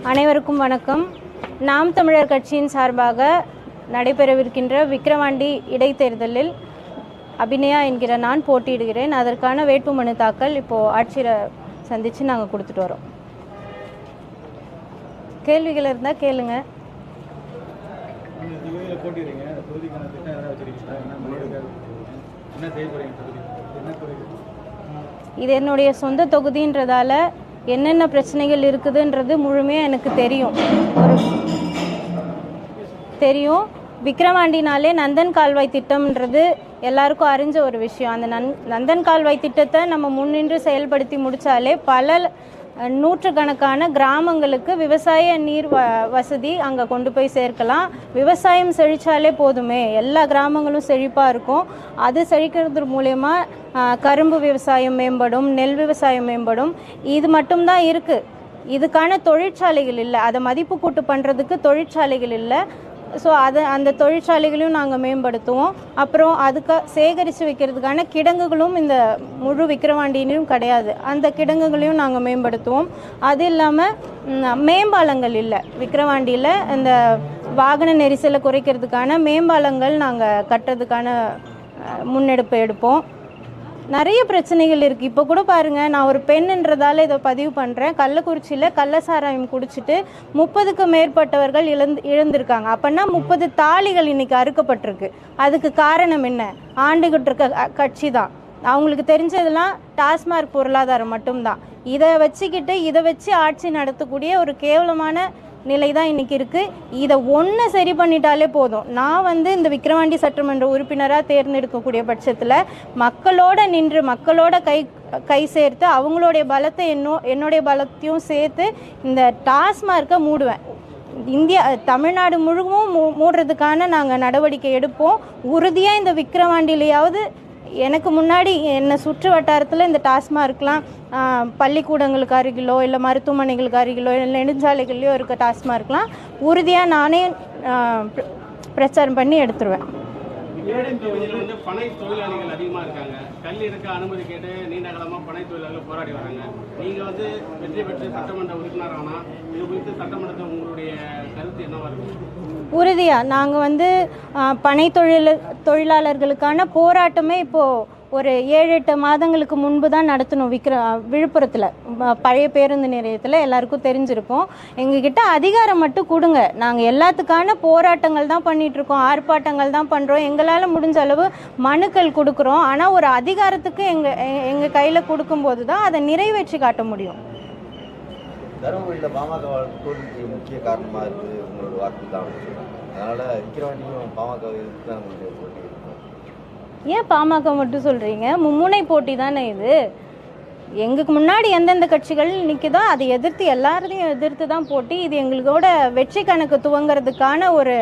அனைவருக்கும் வணக்கம். நாம் தமிழர் கட்சியின் சார்பாக நடைபெறவிருக்கின்ற விக்கிரவாண்டி இடைத்தேர்தலில் அபிநயா என்கிற நான் போட்டியிடுகிறேன். அதற்கான வேட்புமனு தாக்கல் இப்போது ஆட்சியரை சந்தித்து நாங்கள் கொடுத்துட்டு வரோம். கேள்விகள் இருந்தால் கேளுங்க. இது என்னுடைய சொந்த தொகுதின்றதால என்னென்ன பிரச்சனைகள் இருக்குதுன்றது முழுமையாக எனக்கு தெரியும். விக்கிரவாண்டினாலே நந்தன் கால்வாய் திட்டம்ன்றது எல்லாருக்கும் அறிஞ்ச ஒரு விஷயம். அந்த நந்தன் கால்வாய் திட்டத்தை நம்ம முன்னின்று செயல்படுத்தி முடித்தாலே பல நூற்றுக்கணக்கான கிராமங்களுக்கு விவசாய நீர் வசதி அங்கே கொண்டு போய் சேர்க்கலாம். விவசாயம் செழித்தாலே போதுமே, எல்லா கிராமங்களும் செழிப்பாக இருக்கும். அது செழிக்கிறது மூலயமா கரும்பு விவசாயம் மேம்படும், நெல் விவசாயம் மேம்படும். இது மட்டும்தான் இருக்குது. இதுக்கான தொழிற்சாலைகள் இல்லை, அதை மதிப்பு கூட்டு பண்ணுறதுக்கு தொழிற்சாலைகள் இல்லை. ஸோ அந்த தொழிற்சாலைகளையும் நாங்கள் மேம்படுத்துவோம். அப்புறம் அதுக்கு சேகரித்து வைக்கிறதுக்கான கிடங்குகளும் இந்த முழு விக்கிரவாண்டியிலும் கிடையாது. அந்த கிடங்குகளையும் நாங்கள் மேம்படுத்துவோம். அது இல்லாமல் மேம்பாலங்கள் இல்லை விக்கிரவாண்டியில். இந்த வாகன நெரிசலை குறைக்கிறதுக்கான மேம்பாலங்கள் நாங்கள் கட்டுறதுக்கான முன்னெடுப்பு எடுப்போம். நிறைய பிரச்சனைகள் இருக்குது. இப்போ கூட பாருங்கள், நான் ஒரு பெண்ன்றதால இதை பதிவு பண்ணுறேன். கள்ளக்குறிச்சியில் கள்ளசாராயம் குடிச்சிட்டு 30க்கும் மேற்பட்டவர்கள் இழந்திருக்காங்க. அப்படின்னா 30 தாலிகள் இன்றைக்கி அறுக்கப்பட்டிருக்கு. அதுக்கு காரணம் என்ன? ஆண்டுகிட்டு இருக்க கட்சி தான். அவங்களுக்கு தெரிஞ்சதெல்லாம் டாஸ்மார்க் பொருளாதாரம் மட்டும்தான். இதை வச்சு ஆட்சி நடத்தக்கூடிய ஒரு கேவலமான நிலை தான் இன்றைக்கி இருக்குது. இதை ஒன்று சரி பண்ணிட்டாலே போதும். நான் இந்த விக்கிரவாண்டி சட்டமன்ற உறுப்பினராக தேர்ந்தெடுக்கக்கூடிய பட்சத்தில் மக்களோட நின்று மக்களோட கை சேர்த்து அவங்களுடைய பலத்தை என்னுடைய பலத்தையும் சேர்த்து இந்த டாஸ்மார்க்கை மூடுவேன். தமிழ்நாடு முழுவதும் மூடுறதுக்கான நாங்கள் நடவடிக்கை எடுப்போம். உறுதியாக இந்த விக்கிரவாண்டியிலையாவது எனக்கு முன்னாடி என்னை சுற்று வட்டாரத்தில் இந்த டாஸ்மார்க்லாம் பள்ளிக்கூடங்களுக்கு அருகிலோ இல்லை மருத்துவமனைகளுக்கு அருகிலோ இல்லை நெடுஞ்சாலைகள்லையோ இருக்க டாஸ்மார்க்லாம் உறுதியாக நானே பிரச்சாரம் பண்ணி எடுத்துருவேன். பனை தொழிலாளிகள் அதிகமாக இருக்காங்க. கல் எடுக்க அனுமதி கேட்டு நீண்ட காலமாக பனை தொழிலாளர்கள் போராடி வராங்க. நீங்கள் வெற்றி பெற்று சட்டமன்ற உறுப்பினர் ஆனால் இது குறித்து சட்டமன்றத்தில் உங்களுடைய கருத்து என்னவா இருக்கும்? உறுதியாக நாங்கள் பனை தொழிலாளர்களுக்கான போராட்டமே இப்போது ஒரு 7-8 மாதங்களுக்கு முன்பு தான் நடத்தணும். விழுப்புரத்தில் பழைய பேருந்து நிலையத்தில் எல்லாருக்கும் தெரிஞ்சிருக்கும். எங்ககிட்ட அதிகாரம் மட்டும் கொடுங்க, நாங்கள் எல்லாத்துக்கான போராட்டங்கள் தான் பண்ணிகிட்ருக்கோம், ஆர்ப்பாட்டங்கள் தான் பண்ணுறோம், எங்களால் முடிஞ்ச அளவு மனுக்கள் கொடுக்குறோம். ஆனால் ஒரு அதிகாரத்துக்கு எங்கள் கையில் கொடுக்கும்போது தான் அதை நிறைவேற்றி காட்ட முடியும். தருமபுரியில் பாமக தோல்விக்கு முக்கிய காரணமாக இருக்குது உங்களோட வாக்கு தான். அதனால் விக்கிரவாண்டியும் பாமக தான் உங்களுடைய போட்டி. ஏன் பாமக மட்டும் சொல்கிறீங்க? மும்முனை போட்டி தானே இது. எங்களுக்கு முன்னாடி எந்தெந்த கட்சிகள் நிற்குதோ அதை எல்லாரையும் எதிர்த்து தான் போட்டி. இது எங்களோட வெற்றி கணக்கு துவங்கிறதுக்கான ஒரு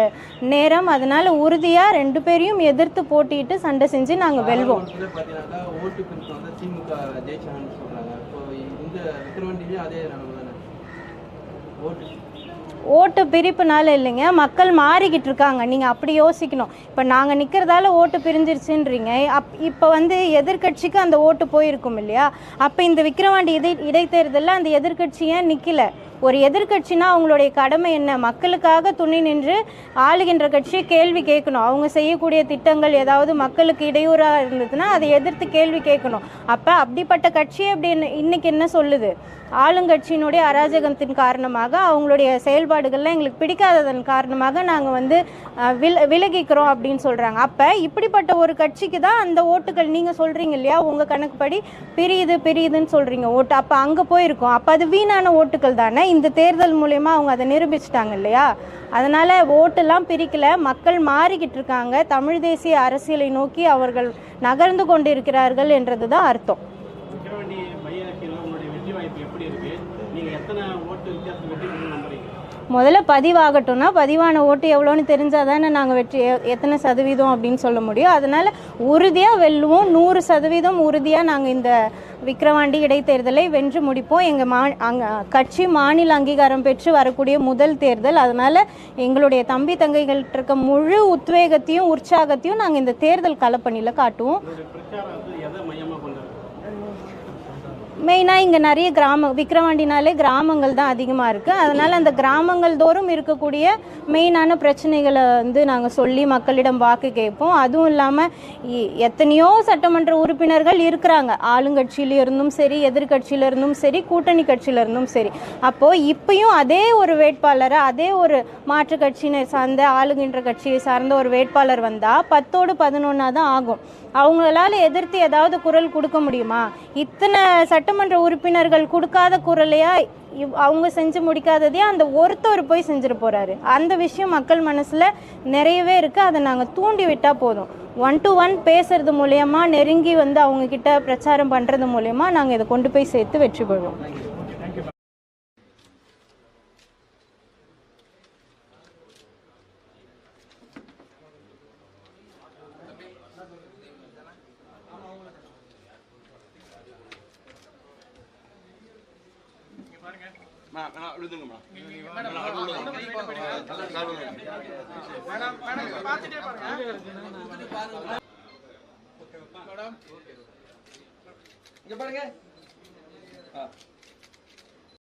நேரம். அதனால் உறுதியாக 2 பேரையும் எதிர்த்து போட்டிட்டு சண்டை செஞ்சு நாங்கள் வெல்வோம். ஓட்டு பிரிப்புனால இல்லைங்க, மக்கள் மாறிக்கிட்டு இருக்காங்க. நீங்கள் அப்படி யோசிக்கணும். இப்போ நாங்கள் நிற்கிறதால ஓட்டு பிரிஞ்சிருச்சுன்றீங்க. இப்போ எதிர்கட்சிக்கு அந்த ஓட்டு போயிருக்கும் இல்லையா? அப்போ இந்த விக்கிரவாண்டி இடைத்தேர்தலில் அந்த எதிர்கட்சி ஏன் நிற்கல? ஒரு எதிர்கட்சினா அவங்களுடைய கடமை என்ன? மக்களுக்காக துணை நின்று ஆளுகின்ற கட்சியை கேள்வி கேட்கணும். அவங்க செய்யக்கூடிய திட்டங்கள் ஏதாவது மக்களுக்கு இடையூறாக இருந்ததுன்னா அதை எதிர்த்து கேள்வி கேட்கணும். அப்போ அப்படிப்பட்ட கட்சியை அப்படி இன்னைக்கு என்ன சொல்லுது? ஆளுங்கட்சியினுடைய அராஜகத்தின் காரணமாக அவங்களுடைய செயல்பாடுகள்லாம் எங்களுக்கு பிடிக்காததன் காரணமாக நாங்கள் விலகிக்கிறோம் அப்படின்னு சொல்கிறாங்க. அப்போ இப்படிப்பட்ட ஒரு கட்சிக்கு தான் அந்த ஓட்டுகள் நீங்கள் சொல்கிறீங்க இல்லையா? உங்கள் கணக்குப்படி பிரியுதுன்னு சொல்கிறீங்க ஓட்டு. அப்போ அங்கே போயிருக்கோம். அப்போ அது வீணான ஓட்டுகள் தானே. இந்த தேர்தல் மூலயமா அவங்க அதை நிரூபிச்சிட்டாங்க இல்லையா? அதனால் ஓட்டெல்லாம் பிரிக்கலை, மக்கள் மாறிக்கிட்டு இருக்காங்க. தமிழ் தேசிய அரசியலை நோக்கி அவர்கள் நகர்ந்து கொண்டு இருக்கிறார்கள் என்றது தான் அர்த்தம். முதல்ல பதிவாகட்டும்னா பதிவான ஓட்டு எவ்வளோன்னு தெரிஞ்சால் தானே நாங்கள் எத்தனை சதவீதம் அப்படின்னு சொல்ல முடியும். அதனால் உறுதியாக வெல்லுவோம். 100% உறுதியாக நாங்கள் இந்த விக்கிரவாண்டி இடைத்தேர்தலை வென்று முடிப்போம். எங்கள் கட்சி மாநில அங்கீகாரம் பெற்று வரக்கூடிய முதல் தேர்தல். அதனால் எங்களுடைய தம்பி தங்கைகள்கிட்ட இருக்க முழு உத்வேகத்தையும் உற்சாகத்தையும் நாங்கள் இந்த தேர்தல் களப்பணியில் காட்டுவோம். மெயினாக இங்கே நிறைய விக்கிரவாண்டினாலே கிராமங்கள் தான் அதிகமாக இருக்குது. அதனால் அந்த கிராமங்கள் தோறும் இருக்கக்கூடிய மெயினான பிரச்சனைகளை வந்து நாங்கள் சொல்லி மக்களிடம் வாக்கு கேட்போம். அதுவும் இல்லாமல் எத்தனையோ சட்டமன்ற உறுப்பினர்கள் இருக்கிறாங்க, ஆளுங்கட்சியில இருந்தும் சரி, எதிர்கட்சியில இருந்தும் சரி, கூட்டணி கட்சியில இருந்தும் சரி. அப்போது இப்பயும் அதே ஒரு வேட்பாளரை, அதே ஒரு மாற்று கட்சியினை சார்ந்த ஆளுகின்ற கட்சியை சார்ந்த ஒரு வேட்பாளர் வந்தால் 10ஓடு 11 தான் ஆகும். அவங்களால எதிர்த்து ஏதாவது குரல் கொடுக்க முடியுமா? இத்தனை சட்டமன்ற உறுப்பினர்கள் கொடுக்காத குரலையா அவங்க செஞ்சு முடிக்காததையா அந்த ஒருத்தர் போய் செஞ்சுட்டு போறாரு. அந்த விஷயம் மக்கள் மனசுல நிறையவே இருக்கு. அதை நாங்கள் தூண்டி விட்டா போதும். 1-to-1 பேசுறது மூலயமா, நெருங்கி வந்து அவங்க கிட்ட பிரச்சாரம் பண்றது மூலயமா நாங்கள் இதை கொண்டு போய் சேர்த்து வெற்றி பெறுவோம். இங்க பாருங்க.